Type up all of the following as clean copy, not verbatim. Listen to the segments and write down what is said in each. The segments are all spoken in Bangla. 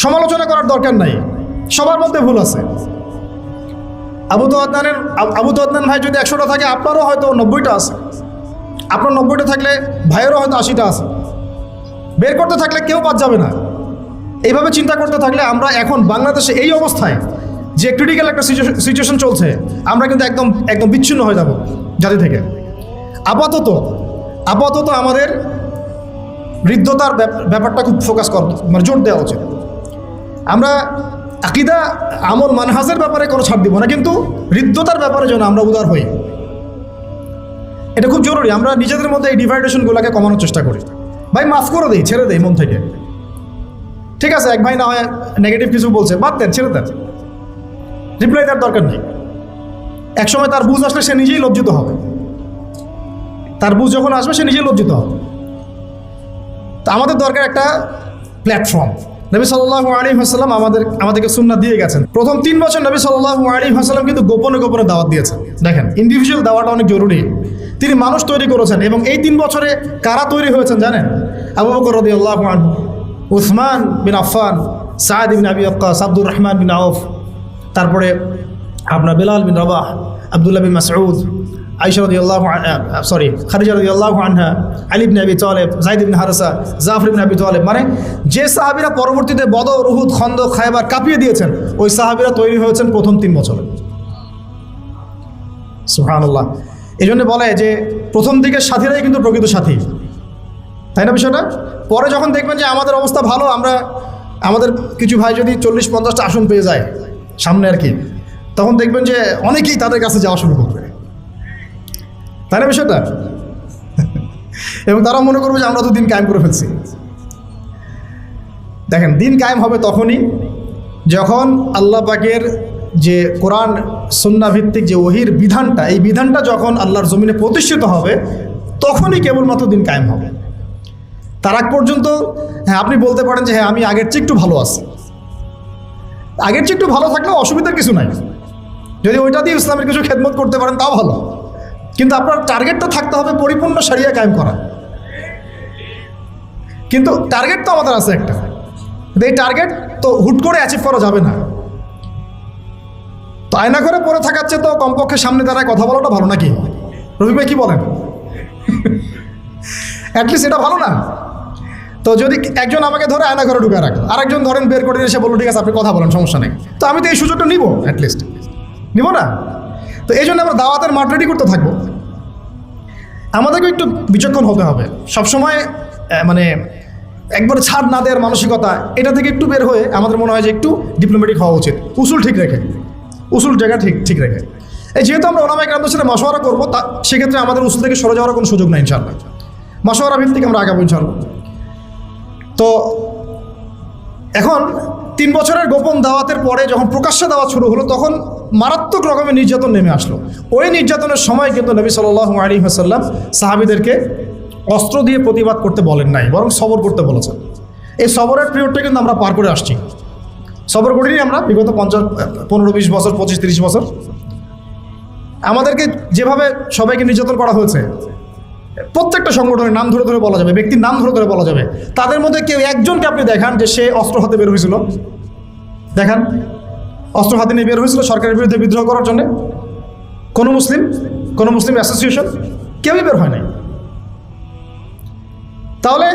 সমালোচনা করার দরকার নাই, সবার মধ্যে ভুল আছে। আবু আদনান ভাই যদি 100টা থাকে, আপনারও হয়তো 90টা আছে। আপনার 90টা থাকলে ভাইয়েরও হয়তো 80টা আছে। বের করতে থাকলে কেউ বাদ যাবে না। এইভাবে চিন্তা করতে থাকলে আমরা এখন বাংলাদেশে এই অবস্থায় যে ক্রিটিক্যাল একটা সিচুয়েশন চলছে, আমরা কিন্তু একদম বিচ্ছিন্ন হয়ে যাব জাতি থেকে। আপাতত আমাদের হৃদ্যতার ব্যাপারটা খুব ফোকাস মানে জোর দেওয়া উচিত। আমরা আকীদা, আমল, মানহাজের ব্যাপারে কোনো ছাড় দিব না, কিন্তু হৃদ্যতার ব্যাপারে যেন আমরা উদার হই, এটা খুব জরুরি। আমরা নিজেদের মধ্যে এই ডিভাইডেশনগুলোকে কমানোর চেষ্টা করি। ভাই মাফ করে দিই, ছেড়ে দেই মন থেকে। ঠিক আছে, এক ভাই না হয় নেগেটিভ কিছু বলছে, বাদ দেন, ছেড়ে দেন, রিপ্লাই দেওয়ার দরকার নেই। একসময় তার বুঝ আসলে সে নিজেই লজ্জিত হবে। তার বুঝ যখন আসবে সে নিজেই লজ্জিত হবে। তা আমাদের দরকার একটা প্ল্যাটফর্ম। নবী সাল্লাল্লাহু আলাইহি ওয়াসাল্লাম আমাদেরকে সুন্নাহ দিয়ে গেছেন। প্রথম 3 বছর নবী সাল্লাল্লাহু আলাইহি ওয়াসাল্লাম কিন্তু গোপনে গোপনে দাওয়াত দিয়েছেন। দেখেন, ইন্ডিভিজুয়াল দাওয়াটা অনেক জরুরি। তিনি মানুষ তৈরি করেছেন, এবং এই 3 বছরে কারা তৈরি হয়েছেন জানেন? আবু বকর রাদিয়াল্লাহু আনহু, উসমান বিন আফফান, সাদ ইবনে আবি ওয়াক্কাস, আব্দুর রহমান বিন আউফ, তারপরে আপনার বেলাল বিন রাবাহ, আব্দুল্লাহ বিন মাসউদ, আয়েশা রাদিয়াল্লাহু খাদিজা রাদিয়াল্লাহু আনহা, আলী ইবনে আবি তালেব, যায়েদ ইবনে হারেসা, জাফর ইবনে আবি তালেব। মানে যে সাহাবীরা পরবর্তীতে বদর, উহুদ, খন্দক, খায়বার কাঁপিয়ে দিয়েছেন, ওই সাহাবীরা তৈরি হয়েছেন প্রথম 3 বছরে। সুবহানাল্লাহ। এই জন্য বলে যে প্রথম দিকের সাথীরাই কিন্তু প্রকৃত সাথী, তাই না বিষয়টা? পরে যখন দেখবেন যে আমাদের অবস্থা ভালো, আমাদের কিছু ভাই যদি 40-50টা আসন পেয়ে যায় সামনে আর কি, তখন দেখবেন যে অনেকেই তাদের কাছে যাওয়া শুরু করবে, তাই না বিষয়টা? এবং তারা মনে করবে যে আমরা তো দিন কায়েম করে ফেলছি। দেখেন, দিন কায়েম হবে তখনই যখন আল্লাহ পাকের যে কোরআন সুন্নাহ ভিত্তিক যে ওহির বিধানটা, এই বিধানটা যখন আল্লাহর জমিনে প্রতিষ্ঠিত হবে, তখনই কেবলমাত্র দিন কায়েম হবে। তার আগ পর্যন্ত হ্যাঁ আপনি বলতে পারেন যে হ্যাঁ আমি আগের চেয়ে একটু ভালো আছি। আগের চেয়ে একটু ভালো থাকলেও অসুবিধার কিছু নাই। যদি ওইটা দিয়ে ইসলামের কিছু খেদমত করতে পারেন তাও ভালো, কিন্তু আপনার টার্গেটটা থাকতে হবে পরিপূর্ণ শরিয়া কায়েম করা। কিন্তু টার্গেট তো আমাদের আছে একটা, কিন্তু এই টার্গেট তো হুট করে অ্যাচিভ করা যাবে না। তো আয়না ঘরে পড়ে থাকার চেয়ে তো কমপক্ষে সামনে দাঁড়ায় কথা বলাটা ভালো, নাকি রফিক ভাই কি বলেন? অ্যাটলিস্ট এটা ভালো না? তো যদি একজন আমাকে ধরে আয়না ঘরে ঢুকে রাখে, আরেকজন ধরেন বের করে এসে বললো ঠিক আছে আপনি কথা বলেন, সমস্যা নেই, তো আমি তো এই সুযোগটা নিব, অ্যাটলিস্ট নিব না? তো এই জন্য আমরা দাওয়াতের মাঠ রেডি করতে থাকবো। আমাদেরকে একটু বিচক্ষণ হতে হবে সবসময়, মানে একবারে ছাড় না দেওয়ার মানসিকতা, এটা থেকে একটু বের হয়ে আমাদের মনে হয় যে একটু ডিপ্লোম্যাটিক হওয়া উচিত, উসুল ঠিক রেখে, উসুল জায়গা ঠিক রেখে। এই যেহেতু আমরা ওলামায়ে কেরামদের সাথে মাশওয়ারা করবো, তা সেক্ষেত্রে আমাদের উসুল থেকে সরে যাওয়ার কোনো সুযোগ নাই ইনশাআল্লাহ। মাশওয়ারা ভিত্তিক আমরা আগাবো ইনশাআল্লাহ। তো এখন 3 বছরের গোপন দাওয়াতের পরে যখন প্রকাশ্যে দাওয়াত শুরু হলো, তখন মারাত্মক রকমের নির্যাতন নেমে আসলো। ওই নির্যাতনের সময় কিন্তু নবী সাল্লাল্লাহু আলাইহি ওয়াসাল্লাম সাহাবীদেরকে অস্ত্র দিয়ে প্রতিবাদ করতে বলেন নাই, বরং সবর করতে বলেছেন। এই সবরের পিরিয়ডটা কিন্তু আমরা পার করে আসছি। সবর করিনি আমরা বিগত 15-20 বছর, 25-30 বছর। আমাদেরকে যেভাবে সবাইকে নির্যাতন করা হয়েছে, প্রত্যেকটা সংগঠনের নাম ধরে ধরে বলা যাবে, ব্যক্তির নাম ধরে ধরে বলা যাবে, তাদের মধ্যে কেউ একজনকে আপনি দেখান যে সে অস্ত্র হাতে বের হয়েছিল, দেখান অস্ত্র হাতে নিয়ে বের হয়েছিল সরকারের বিরুদ্ধে বিদ্রোহ করার জন্য। কোনো মুসলিম অ্যাসোসিয়েশন কেউই বের হয় নাই। তাহলে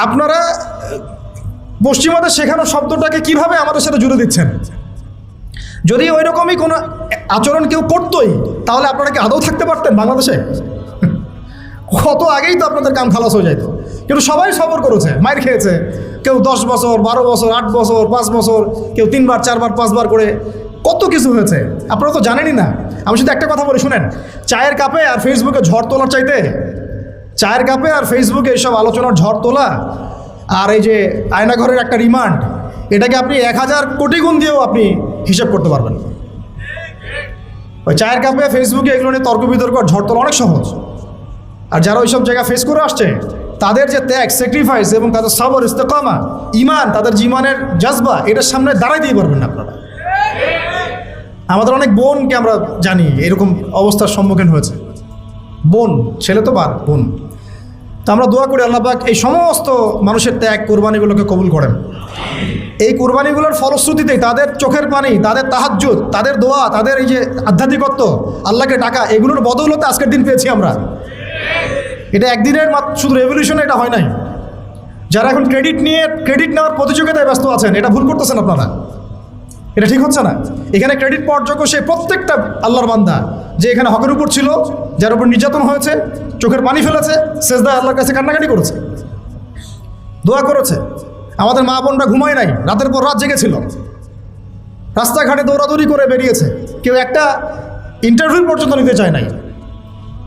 আপনারা পশ্চিমাদের শেখানো শব্দটাকে কিভাবে আমাদের সাথে জুড়ে দিচ্ছেন? যদি ওই রকমই কোনো আচরণ কেউ করতোই, তাহলে আপনারা কি আদৌ থাকতে পারতেন বাংলাদেশে? কত আগেই তো আপনাদের কাম খালাস হয়ে যাইতো। কিন্তু সবাই সবর করেছে, মাইর খেয়েছে, কেউ 10 বছর, 12 বছর, 8 বছর, 5 বছর, কেউ 3 বার, 4 বার, 5 বার করে, কত কিছু হয়েছে আপনারা তো জানেনই না। আমি শুধু একটা কথা বলি শুনেন, চায়ের কাপে আর ফেসবুকে ঝড় তোলার চাইতে, চায়ের কাপে আর ফেসবুকে এইসব আলোচনার ঝড় তোলা আর এই যে আয়নাঘরের একটা রিমান্ড, এটাকে আপনি 1000 কোটি গুণ দিয়েও আপনি হিসাব করতে পারবেন। ওই চায়ের কাপে ফেসবুকে এগুলো নিয়ে তর্ক বিতর্ক ঝড় তোলা অনেক সহজ। আর যারা ওইসব জায়গা ফেস করে আসছে, তাদের যে ত্যাগ, স্যাক্রিফাইস এবং তাদের সবর, ইস্তেকামা, ইমান, তাদের জীবনের জজবা, এটার সামনে দাঁড়াই দিয়ে পারবেন না আপনারা। আমাদের অনেক বোনকে আমরা জানি এরকম অবস্থার সম্মুখীন হয়েছে, বোন, ছেলে তো বাদ, বোন। তো আমরা দোয়া করি আল্লাহ পাক এই সমস্ত মানুষের ত্যাগ, কোরবানিগুলোকে কবুল করেন। এই কুরবানিগুলোর ফলশ্রুতিতেই তাদের চোখের পানি, তাদের তাহাজ্জুদ, তাদের দোয়া, তাদের এই যে আধ্যাত্মিকত্ব, আল্লাহকে ডাকা, এগুলোর বদৌলতে আজকের দিন পেয়েছি আমরা। এটা একদিনের শুধু রেভলিউশনে এটা হয় নাই। যারা এখন ক্রেডিট নেওয়ার প্রতিযোগিতায় ব্যস্ত আছেন, এটা ভুল করতেছেন আপনারা, এটা ঠিক হচ্ছে না। এখানে ক্রেডিট পাওয়ার যোগ্য সে প্রত্যেকটা আল্লাহর বান্দা যে এখানে হকের উপর ছিল, যার উপর নির্যাতন হয়েছে, চোখের পানি ফেলেছে, সেজদায় আল্লাহর কাছে কান্নাকাটি করেছে, দোয়া করেছে। আমাদের মা বোনরা ঘুমায় নাই, রাতের পর রাত জেগেছিল, রাস্তাঘাটে দৌড়াদৌড়ি করে বেরিয়েছে, কেউ একটা ইন্টারভিউ পর্যন্ত নিতে চায় নাই।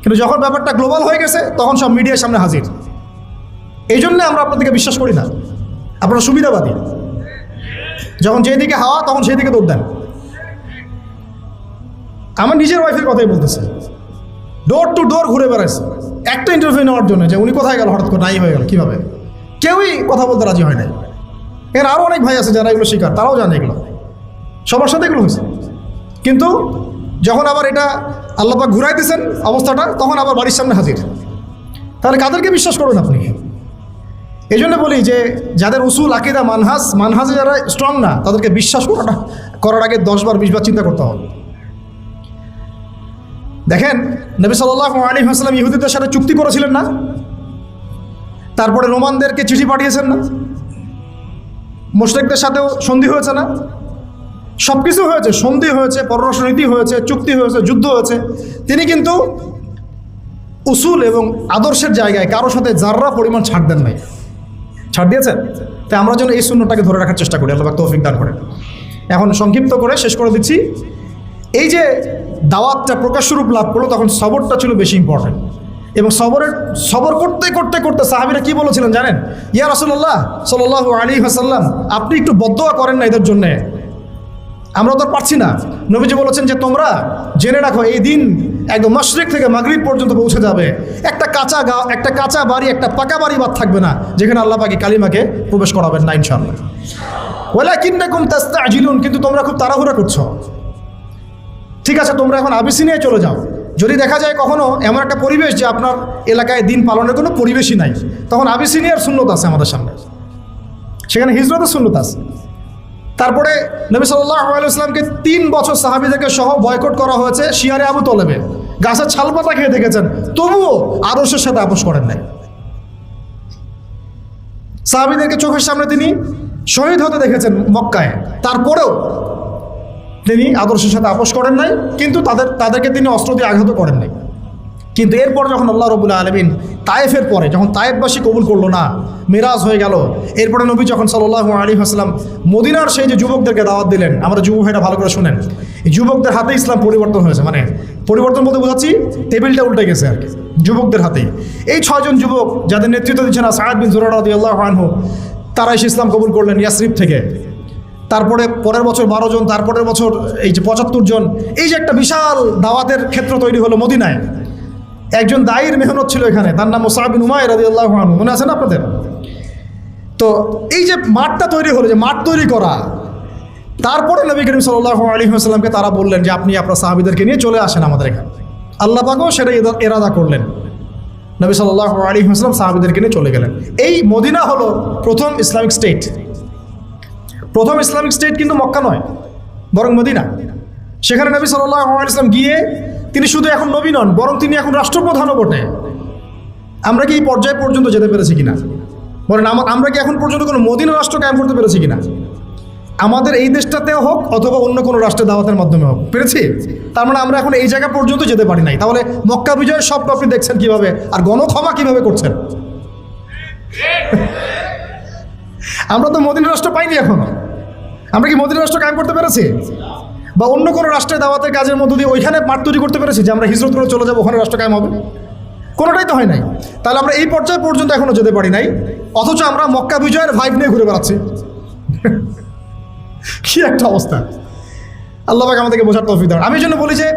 কিন্তু যখন ব্যাপারটা গ্লোবাল হয়ে গেছে তখন সব মিডিয়ার সামনে হাজির। এই জন্য আমরা আপনাদেরকে বিশ্বাস করি না, আপনারা সুবিধাবাদী। যখন যেদিকে হাওয়া তখন সেই দিকে দৌড় দেন। আমার নিজের ওয়াইফের কথাই বলতেছে, ডোর টু ডোর ঘুরে বেড়াইছে একটা ইন্টারভিউ নেওয়ার জন্য, যে উনি কোথায় গেল, হঠাৎ করে নাই হয়ে গেল, কীভাবে, কেউই কথা বলতে রাজি হয় নাই। এর আরও অনেক ভাই আছে যারা এগুলো শিকার, তারাও জানে এগুলো, সবার সাথে এগুলো হয়েছে। কিন্তু যখন আবার এটা আল্লাহ পাক ঘুরাই দিয়েছেন অবস্থাটা, তখন আবার বাড়ির সামনে হাজির। তাহলে কাদেরকে বিশ্বাস করুন আপনি? এই জন্য বলি যে যাদের উসুল, আকিদা, মানহাজে যারা স্ট্রং না, তাদেরকে বিশ্বাস করার আগে 10 বার 20 বার চিন্তা করতে হবে। দেখেন, নবী সাল্লাল্লাহু আলাইহি ওয়াসাল্লাম ইহুদিদের সাথে চুক্তি করেছিলেন না? তারপরে রোমানদেরকে চিঠি পাঠিয়েছেন না? মুশরিকদের সাথেও সন্ধি হয়েছে না? সব কিছু হয়েছে, সন্ধি হয়েছে, পররাষ্ট্রনীতি হয়েছে, চুক্তি হয়েছে, যুদ্ধ হয়েছে। তিনি কিন্তু উসুল এবং আদর্শের জায়গায় কারোর সাথে যাররা পরিমাণ ছাড় দেন নাই। ছাড় দিয়েছেন? তাই আমরা যেন এই সুন্নতটাকে ধরে রাখার চেষ্টা করি, আল্লাহ পাক তৌফিক দান করেন। এখন সংক্ষিপ্ত করে শেষ করে দিচ্ছি। এই যে দাওয়াতটা প্রকাশস্বরূপ লাভ করলো, তখন সবরটা ছিল বেশি ইম্পর্টেন্ট। এবং সবর করতে করতে করতে সাহাবীরা কি বলেছিলেন জানেন? ইয়া রাসূলুল্লাহ সাল্লাল্লাহু আলাইহি ওয়াসাল্লাম, আপনি একটু বদদোয়া করেন না এদের জন্যে, আমরা তো পারছি না। নবীজি বলেছেন যে তোমরা জেনে রাখো, এই দিন একদম মাশরিক থেকে মাগরিব পর্যন্ত পৌঁছে যাবে, একটা কাঁচা বাড়ি, একটা পাকা বাড়ি বাদ থাকবে না যেখানে আল্লাহ পাক কালিমাকে প্রবেশ করাবেন না ইনশাআল্লাহ। ওয়ালাকিন্নাকুম তাস্তাজিলুন, কিন্তু তোমরা খুব তাড়াহুড়া করছো। ঠিক আছে, তোমরা এখন আবিসিনিয়ায় চলে যাও। যদি দেখা যায় কখনো এমন একটা পরিবেশ যে আপনার এলাকায় দিন পালনের কোনো পরিবেশই নাই, তখন আবিসিনিয়ার সুন্নত আছে আমাদের সামনে, সেখানে হিজরতের সুন্নত আছে। তারপরে নবী সাল্লাল্লাহু আলাইহি ওয়াসাল্লামকে 3 বছর সাহাবীদেরকে সহ বয়কট করা হয়েছে শিয়ারে আবু তলেবে, গাছের ছালপাতা খেয়ে দেখেছেন, তবুও আদর্শের সাথে আপোষ করেন নাই। সাহাবীদেরকে চোখের সামনে তিনি শহীদ হতে দেখেছেন মক্কায়, তারপরেও তিনি আদর্শের সাথে আপোষ করেন নাই, কিন্তু তাদেরকে তিনি অস্ত্র দিয়ে আঘাত করেন নাই। কিন্তু এরপর যখন আল্লাহ রাব্বুল আলামিন তায়েফের পরে যখন তায়েফবাসী কবুল করলো না, মিরাজ হয়ে গেল, এরপরে নবী যখন সাল্লাল্লাহু আলাইহি ওয়াসাল্লাম মদিনার সেই যে যুবকদেরকে দাওয়াত দিলেন, আমরা যুবক ভাইরা ভালো করে শুনেন, এই যুবকদের হাতে ইসলাম পরিবর্তন হয়েছে। মানে পরিবর্তন বলতে বোঝাচ্ছি, টেবিলটা উল্টে গেছে আর কি, যুবকদের হাতেই। এই 6 জন যুবক যাদের নেতৃত্ব দিচ্ছেন সাআদ বিন যুরারা রাদিয়াল্লাহু আনহু, তারা এসে ইসলাম কবুল করলেন ইয়াসরিব থেকে। তারপরে পরের বছর 12 জন, তারপরের বছর এই যে 75 জন, এই যে একটা বিশাল দাওয়াতের ক্ষেত্র তৈরি হলো মদিনায়। একজন দায়ীর মেহনত ছিল এখানে, তার নাম মুসআব বিন উমাইর রাদিয়াল্লাহু আনহু, মনে আছে না আপনাদের? তো এই যে মাঠটা তৈরি হলো, যে মাঠ তৈরি করা, তারপরে নবী করিম সাল্লাল্লাহু আলাইহি ওয়াসাল্লামকে তারা বললেন যে আপনি আপনার সাহাবীদেরকে নিয়ে চলে আসেন আমাদের এখানে। আল্লাহ পাকও সেটা ইরাদা করলেন, নবী সাল্লাল্লাহু আলাইহি ওয়াসাল্লাম সাহাবীদেরকে নিয়ে চলে গেলেন। এই মদিনা হলো প্রথম ইসলামিক স্টেট। প্রথম ইসলামিক স্টেট কিন্তু মক্কা নয়, বরং মদিনা। সেখানে নবী সাল্লাল্লাহু আলাইহি ওয়াসাল্লাম গিয়ে তিনি শুধু এখন নবী নন, বরং তিনি এখন রাষ্ট্রপ্রধানও বটে। আমরা কি এই পর্যায় পর্যন্ত যেতে পেরেছি কিনা বলেন? আমরা কি এখন পর্যন্ত কোনো মদিনা রাষ্ট্র কায়েম করতে পেরেছি কিনা? আমাদের এই দেশটাতেও হোক অথবা অন্য কোনো রাষ্ট্রের দাওয়াতের মাধ্যমে হোক, পেরেছি? তার মানে আমরা এখন এই জায়গা পর্যন্ত যেতে পারি নাই। তাহলে মক্কা বিজয়ের সব আপনি দেখছেন কিভাবে, আর গণক্ষমা কিভাবে করছেন। আমরা তো মদিনা রাষ্ট্র পাইনি এখনো। আমরা কি মদিনা রাষ্ট্র কায়েম করতে পেরেছি? বা অন্য কোনো রাষ্ট্রের দাওয়াতের কাজের মধ্য দিয়ে ওইখানে মাঠ তৈরি করতে পেরেছি যে আমরা হিজরত করে চলে যাবো, ওখানে রাষ্ট্র কায়েম হবে? কোনোটাই তো হয় নাই। তাহলে আমরা এই পর্যায়ে পর্যন্ত এখনো যেতে পারি নাই, অথচ আমরা মক্কা বিজয়ের ভাইব নিয়ে ঘুরে বেড়াচ্ছি। কি একটা অবস্থা! আল্লাহ পাক আমাদেরকে বোঝার তৌফিক দান। আমি জন্য বলি যে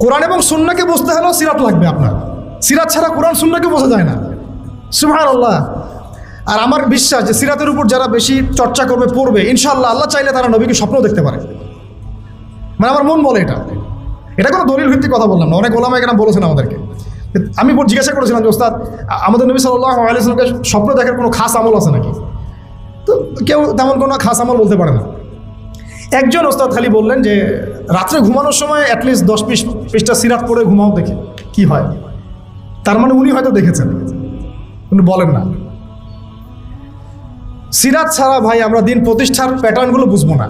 কোরআন এবং সুন্নাহকে বুঝতে হলেও সিরাত লাগবে আপনার। সিরাত ছাড়া কোরআন সুন্নাহকে বোঝা যায় না। সুবহানাল্লাহ। আর আমার বিশ্বাস যে সিরাতের উপর যারা বেশি চর্চা করবে, পড়বে, ইনশাআল্লাহ আল্লাহ চাইলে তারা নবীকে স্বপ্ন দেখতে পারে। মানে আমার মন বলে এটা কোনো দলিল ভিত্তিক কথা বললাম না। অনেক ওলামা কেরাম বলেছেন আমাদেরকে। আমি জিজ্ঞাসা করেছিলাম যে ওস্তাদ, আমাদের নবী সাল্লাল্লাহু আলাইহি ওয়াসাল্লামকে স্বপ্ন দেখার কোনো খাস আমল আছে নাকি? তো কেউ তেমন কোনো খাস আমল বলতে পারে না। একজন ওস্তাদ খালি বললেন যে রাত্রে ঘুমানোর সময় অ্যাটলিস্ট 10 পৃষ্ঠা সিরাত পড়ে ঘুমাও, দেখে কি হয়। তার মানে উনি হয়তো দেখেছেন, উনি বলেন না। সিরাত ছাড়া ভাই আমরা দিন প্রতিষ্ঠার প্যাটার্নগুলো বুঝবো না।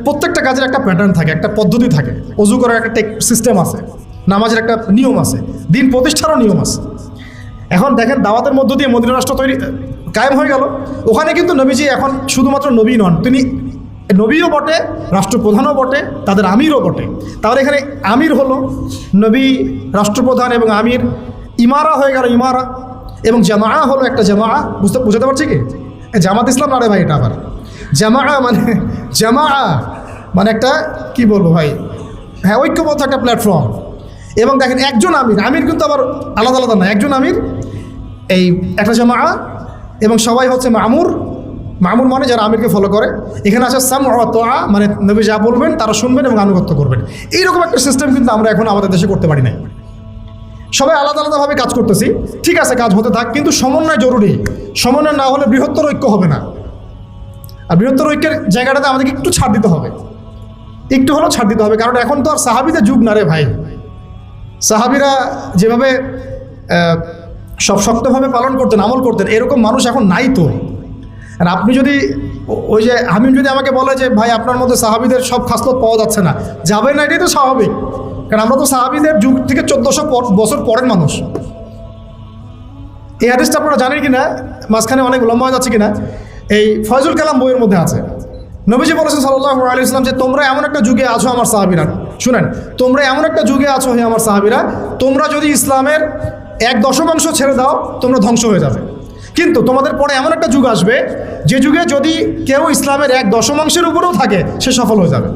প্রত্যেকটা কাজের একটা প্যাটার্ন থাকে, একটা পদ্ধতি থাকে, অজু করার একটা সিস্টেম আছে, নামাজের একটা নিয়ম আছে, দিন প্রতিষ্ঠারও নিয়ম আছে। এখন দেখেন দাওয়াতের মধ্য দিয়ে মদিনা রাষ্ট্র কায়েম হয়ে গেল। ওখানে কিন্তু নবীজি এখন শুধুমাত্র নবী নন, তিনি নবীও বটে, রাষ্ট্রপ্রধানও বটে, তাদের আমিরও বটে। তাহলে এখানে আমির হলো নবী, রাষ্ট্রপ্রধান এবং আমির, ইমারা হয়ে গেল ইমারা, এবং জামা হলো একটা জামা। বুঝতে পারছি কি? জামাত ইসলাম না রে ভাই, এটা আবার জামা মানে একটা কি বলবো ভাই, হ্যাঁ ঐক্যবদ্ধ একটা প্ল্যাটফর্ম। এবং দেখেন একজন আমির কিন্তু আবার আলাদা আলাদা না, একজন আমির এই একটা জামা, এবং সবাই হচ্ছে মামুর মানে যারা আমিরকে ফলো করে। এখানে আছে সাম ওয়া তোয়া, মানে নবী যা বলবেন তারা শুনবেন এবং আনুগত্য করবেন। এইরকম একটা সিস্টেম কিন্তু আমরা এখন আমাদের দেশে করতে পারি না। সবাই আলাদা আলাদাভাবে কাজ করতেছি, ঠিক আছে, কাজ হতে থাক, কিন্তু সমন্বয় জরুরি। সমন্বয় না হলে বৃহত্তর ঐক্য হবে না। আর বৃহত্তর ঐক্যের জায়গাটাতে আমাদেরকে একটু ছাড় দিতে হবে, একটু হলেও ছাড় দিতে হবে। কারণ এখন তো আর সাহাবিদের যুগ না রে ভাই। সাহাবিরা যেভাবে সব শক্তভাবে পালন করতেন, আমল করতেন, এরকম মানুষ এখন নাই তো। আর আপনি যদি ওই যে হামিম যদি আমাকে বলে যে ভাই আপনার মধ্যে সাহাবিদের সব খাসলত পাওয়া যাচ্ছে না, যাবে না, এটাই তো স্বাভাবিক। কারণ আমরা তো সাহাবিদের যুগ থেকে 1400 বছর পরের মানুষ। এই হাদিসটা আপনারা জানেন কিনা, মাঝখানে অনেক লম্বা হয়ে যাচ্ছে কিনা, এই ফয়জুল কালাম বইয়ের মধ্যে আছে। নবীজি বলেছেন সাল্লাল্লাহু আলাইহি ওয়াসাল্লাম যে তোমরা এমন একটা যুগে আছো আমার সাহাবীরা, শুনেন, তোমরা এমন একটা যুগে আছো হে আমার সাহাবীরা, তোমরা যদি ইসলামের 1/10 ছেড়ে দাও তোমরা ধ্বংস হয়ে যাবে। কিন্তু তোমাদের পরে এমন একটা যুগ আসবে যে যুগে যদি কেউ ইসলামের 1/10 উপরেও থাকে সে সফল হয়ে যাবে।